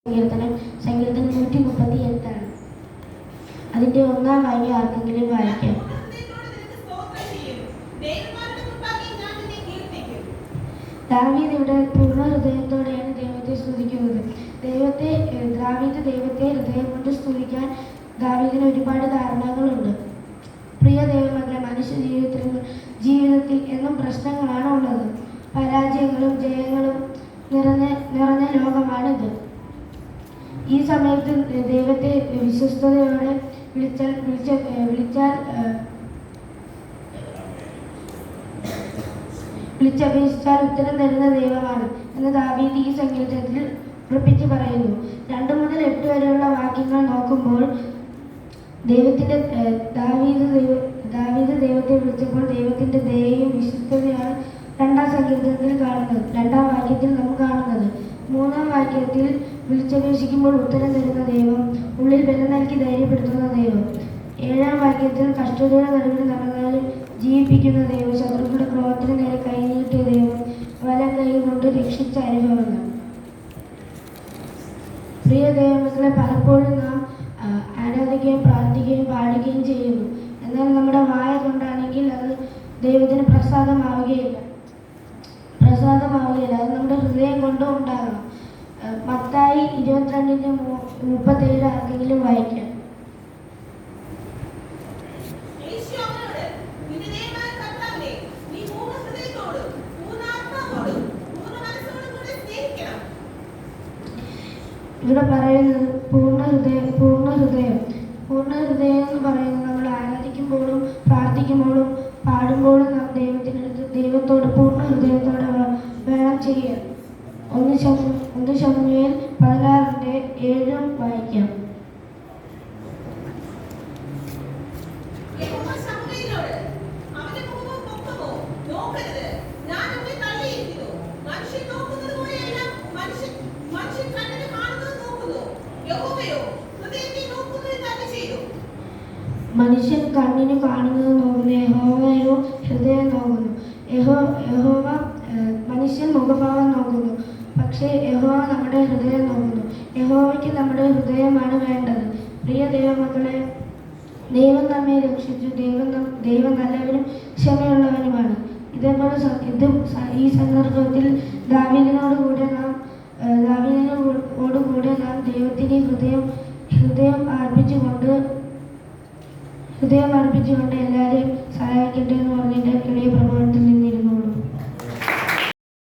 സങ്കീർത്തനം 138 അതിന്റെ 1-ാം വാക്യം ആർക്കെങ്കിലും വായിക്കാം. ദാവീദ് ഇവിടെ പൂർണ്ണ ഹൃദയത്തോടെയാണ് ദൈവത്തെ സ്തുതിക്കുന്നത്. ദാവീദ് ദൈവത്തെ ഹൃദയം കൊണ്ട് സ്തുതിക്കാൻ ദാവീദിന് ഒരുപാട് കാരണങ്ങളുണ്ട്. പ്രിയ ദൈവമക്കളെ, മനുഷ്യ ജീവിതത്തിൽ എന്നും പ്രശ്നങ്ങളാണ് ഉള്ളത്. പരാജയങ്ങളും ജയങ്ങളും നിറഞ്ഞ ലോകമാണിത്. ഈ സമയത്ത് ദൈവത്തെ വിശ്വസ്തയോടെ വിളിച്ചപേക്ഷിച്ചാൽ ഉത്തരം തരുന്ന ദൈവമാണ് എന്ന് ദാവീദ് ഈ സങ്കീർത്തനത്തിൽ ഉറപ്പിച്ച് പറയുന്നു. 2 മുതൽ 8 വരെയുള്ള വാക്യങ്ങൾ നോക്കുമ്പോൾ ദാവീദ് ദൈവത്തെ വിളിച്ചപ്പോൾ ദൈവത്തിന്റെ ദയയും വിശ്വസ്തതയാണ് 2-ാം സങ്കീർത്തനത്തിൽ കാണുന്നത്. 2-ാം വാക്യത്തിൽ നാം കാണുന്നത്. 3-ാം വാക്യത്തിൽ വിളിച്ചപേക്ഷിക്കുമ്പോൾ ഉത്തരം തരുന്ന ദൈവം, ഉള്ളിൽ ബലം നൽകി ധൈര്യപ്പെടുത്തുന്ന ദൈവം. 7-ാം വാക്യത്തിൽ കഷ്ടതയുടെ നടുവിൽ നടന്നാലും ജീവിപ്പിക്കുന്ന ദൈവം, ശത്രുക്കളുടെ ക്രോധത്തിന് നേരെ കൈനീട്ടിയ ദൈവം, വലം കൈ കൊണ്ട് രക്ഷിച്ച അനുഭവങ്ങൾ. പ്രിയ ദൈവമക്കളെ, പലപ്പോഴും നാം ആരാധിക്കുകയും പ്രാർത്ഥിക്കുകയും പാടുകയും ചെയ്യുന്നു. എന്നാൽ നമ്മുടെ വായ കൊണ്ടാണെങ്കിൽ അത് ദൈവത്തിന് പ്രസാദമാവുകയില്ല. അത് നമ്മുടെ ഹൃദയം കൊണ്ടും ഉണ്ടാകണം. മത്തായി 22:37 ആർക്കെങ്കിലും വായിക്കാം. ഇവിടെ പറയുന്നത് പൂർണ്ണ ഹൃദയം എന്ന് പറയുന്നത് നമ്മൾ ആരാധിക്കുമ്പോഴും പ്രാർത്ഥിക്കുമ്പോഴും പാടുമ്പോഴും നാം ദൈവത്തോട് പൂർണ്ണ ഹൃദയത്തോടെ വേണം ചെയ്യാൻ. 1 ശമൂവേൽ 16:7 വായിക്കാം. മനുഷ്യൻ കണ്ണിന് കാണുന്നത് നോക്കുന്നു, യഹോവയോ ഹൃദയം നോക്കുന്നു. യഹോവ മനുഷ്യൻ മുഖഭാവം നോക്കുന്നു, പക്ഷേ യഹോവ നമ്മുടെ ഹൃദയം നോക്കുന്നു. യഹോവയ്ക്ക് നമ്മുടെ ഹൃദയമാണ് വേണ്ടത്. പ്രിയ ദൈവമക്കളെ, ദൈവം നമ്മെ രക്ഷിച്ചു. ദൈവം നല്ലവനും ക്ഷമയുള്ളവനുമാണ്. ഇതേപോലെ ഈ സന്ദർഭത്തിൽ ദാവീദിനോടുകൂടെ നാം ദൈവത്തിന് ഹൃദയം അർപ്പിച്ചുകൊണ്ട് എല്ലാവരെയും